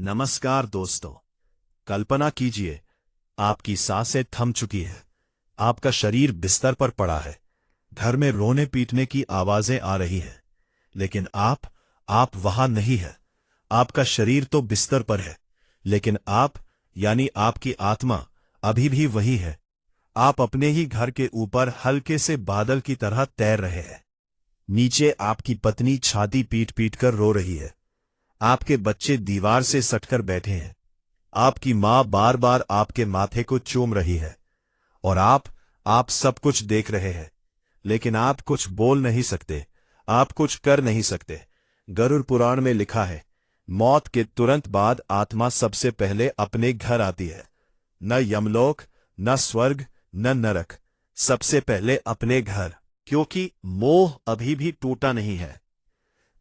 नमस्कार दोस्तों। कल्पना कीजिए, आपकी सांसें थम चुकी है, आपका शरीर बिस्तर पर पड़ा है, घर में रोने पीटने की आवाजें आ रही हैं, लेकिन आप वहां नहीं है। आपका शरीर तो बिस्तर पर है, लेकिन आप यानी आपकी आत्मा अभी भी वही है। आप अपने ही घर के ऊपर हल्के से बादल की तरह तैर रहे हैं। नीचे आपकी पत्नी छाती पीट पीट कर रो रही है, आपके बच्चे दीवार से सटकर बैठे हैं, आपकी मां बार बार आपके माथे को चूम रही है, और आप सब कुछ देख रहे हैं, लेकिन आप कुछ बोल नहीं सकते, आप कुछ कर नहीं सकते। गरुड़ पुराण में लिखा है, मौत के तुरंत बाद आत्मा सबसे पहले अपने घर आती है। न यमलोक, न स्वर्ग, न नरक, सबसे पहले अपने घर। क्योंकि मोह अभी भी टूटा नहीं है,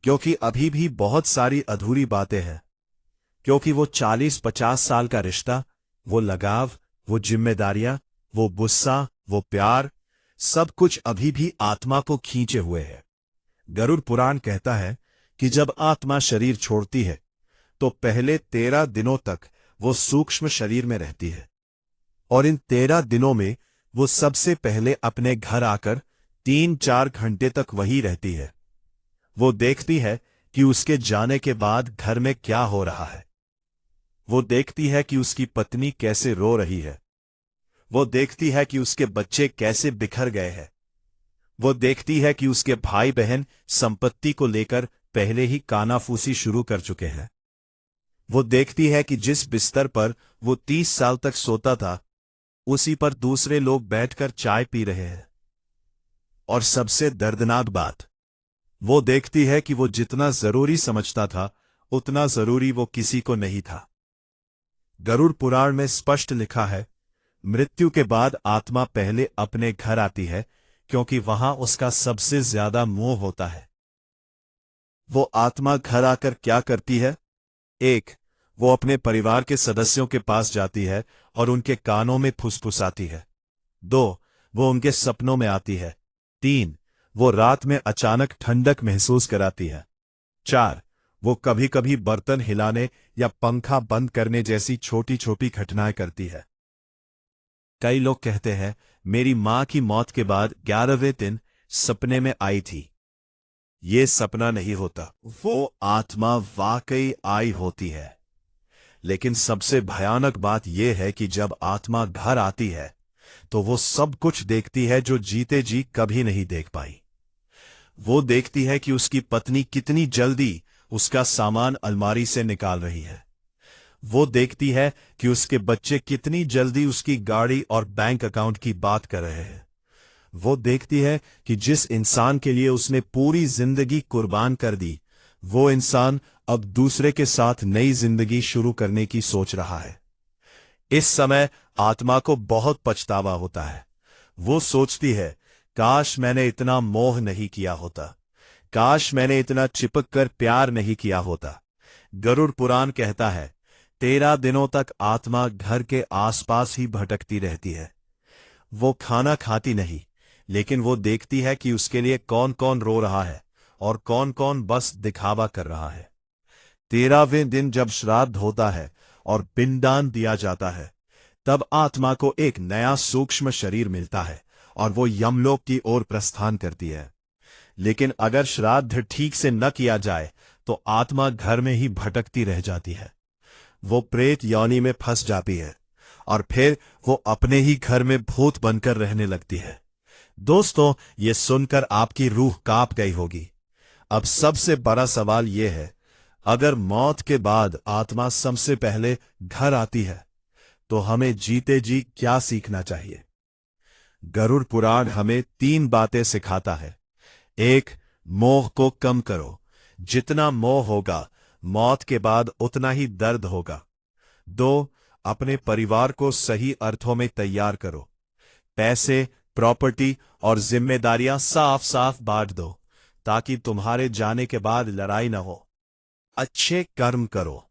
क्योंकि अभी भी बहुत सारी अधूरी बातें हैं, क्योंकि वो 40-50 साल का रिश्ता, वो लगाव, वो जिम्मेदारियां, वो गुस्सा, वो प्यार, सब कुछ अभी भी आत्मा को खींचे हुए है। गरुड़ पुराण कहता है कि जब आत्मा शरीर छोड़ती है तो पहले 13 दिनों तक वो सूक्ष्म शरीर में रहती है, और इन 13 दिनों में वो सबसे पहले अपने घर आकर 3-4 घंटे तक वही रहती है। वो देखती है कि उसके जाने के बाद घर में क्या हो रहा है। वो देखती है कि उसकी पत्नी कैसे रो रही है। वो देखती है कि उसके बच्चे कैसे बिखर गए हैं। वो देखती है कि उसके भाई बहन संपत्ति को लेकर पहले ही कानाफूसी शुरू कर चुके हैं। वो देखती है कि जिस बिस्तर पर वो 30 साल तक सोता था, उसी पर दूसरे लोग बैठकर चाय पी रहे हैं। और सबसे दर्दनाक बात, वो देखती है कि वो जितना जरूरी समझता था, उतना जरूरी वो किसी को नहीं था। गरुड़ पुराण में स्पष्ट लिखा है, मृत्यु के बाद आत्मा पहले अपने घर आती है, क्योंकि वहां उसका सबसे ज्यादा मोह होता है। वो आत्मा घर आकर क्या करती है? 1. वो अपने परिवार के सदस्यों के पास जाती है और उनके कानों में फुसफुसाती है। 2. वो उनके सपनों में आती है। 3. वो रात में अचानक ठंडक महसूस कराती है। 4. वो कभी कभी बर्तन हिलाने या पंखा बंद करने जैसी छोटी छोटी घटनाएं करती है। कई लोग कहते हैं, मेरी मां की मौत के बाद 11वें दिन सपने में आई थी। ये सपना नहीं होता, वो आत्मा वाकई आई होती है। लेकिन सबसे भयानक बात यह है कि जब आत्मा घर आती है तो वो सब कुछ देखती है जो जीते जी कभी नहीं देख पाई। वो देखती है कि उसकी पत्नी कितनी जल्दी उसका सामान अलमारी से निकाल रही है। वो देखती है कि उसके बच्चे कितनी जल्दी उसकी गाड़ी और बैंक अकाउंट की बात कर रहे हैं। वो देखती है कि जिस इंसान के लिए उसने पूरी जिंदगी कुर्बान कर दी, वो इंसान अब दूसरे के साथ नई जिंदगी शुरू करने की सोच रहा है। इस समय आत्मा को बहुत पछतावा होता है। वो सोचती है, काश मैंने इतना मोह नहीं किया होता, काश मैंने इतना चिपक कर प्यार नहीं किया होता। गरुड़ पुराण कहता है, 13 दिनों तक आत्मा घर के आसपास ही भटकती रहती है। वो खाना खाती नहीं, लेकिन वो देखती है कि उसके लिए कौन कौन रो रहा है और कौन कौन बस दिखावा कर रहा है। 13वें दिन जब श्राद्ध होता है और पिंडदान दिया जाता है, तब आत्मा को एक नया सूक्ष्म शरीर मिलता है और वो यमलोक की ओर प्रस्थान करती है। लेकिन अगर श्राद्ध ठीक से न किया जाए तो आत्मा घर में ही भटकती रह जाती है। वो प्रेत योनि में फंस जाती है और फिर वो अपने ही घर में भूत बनकर रहने लगती है। दोस्तों, ये सुनकर आपकी रूह कांप गई होगी। अब सबसे बड़ा सवाल यह है, अगर मौत के बाद आत्मा सबसे पहले घर आती है तो हमें जीते जी क्या सीखना चाहिए? गरुड़ पुराण हमें 3 बातें सिखाता है। 1. मोह को कम करो। जितना मोह होगा, मौत के बाद उतना ही दर्द होगा। 2. अपने परिवार को सही अर्थों में तैयार करो। पैसे, प्रॉपर्टी और जिम्मेदारियां साफ साफ बांट दो, ताकि तुम्हारे जाने के बाद लड़ाई न हो। अच्छे कर्म करो,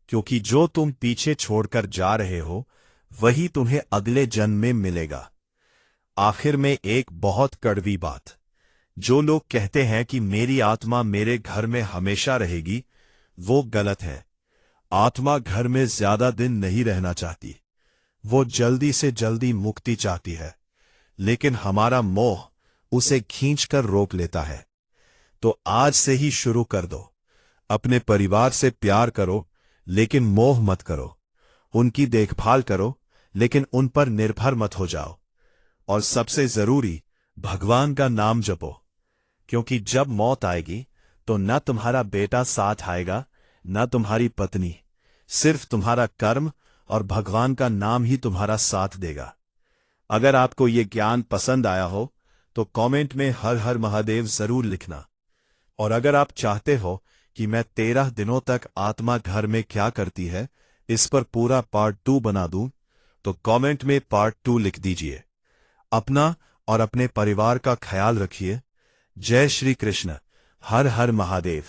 क्योंकि जो तुम पीछे छोड़कर जा रहे हो, वही तुम्हें अगले जन्म में मिलेगा। आखिर में एक बहुत कड़वी बात, जो लोग कहते हैं कि मेरी आत्मा मेरे घर में हमेशा रहेगी, वो गलत है। आत्मा घर में ज्यादा दिन नहीं रहना चाहती, वो जल्दी से जल्दी मुक्ति चाहती है, लेकिन हमारा मोह उसे खींचकर रोक लेता है। तो आज से ही शुरू कर दो। अपने परिवार से प्यार करो, लेकिन मोह मत करो। उनकी देखभाल करो, लेकिन उन पर निर्भर मत हो जाओ। और सबसे जरूरी, भगवान का नाम जपो, क्योंकि जब मौत आएगी तो न तुम्हारा बेटा साथ आएगा, न तुम्हारी पत्नी। सिर्फ तुम्हारा कर्म और भगवान का नाम ही तुम्हारा साथ देगा। अगर आपको ये ज्ञान पसंद आया हो तो कमेंट में हर हर महादेव जरूर लिखना। और अगर आप चाहते हो कि मैं 13 दिनों तक आत्मा घर में क्या करती है इस पर पूरा पार्ट 2 बना दूं, तो कमेंट में पार्ट 2 लिख दीजिए। अपना और अपने परिवार का ख्याल रखिए। जय श्री कृष्ण। हर हर महादेव।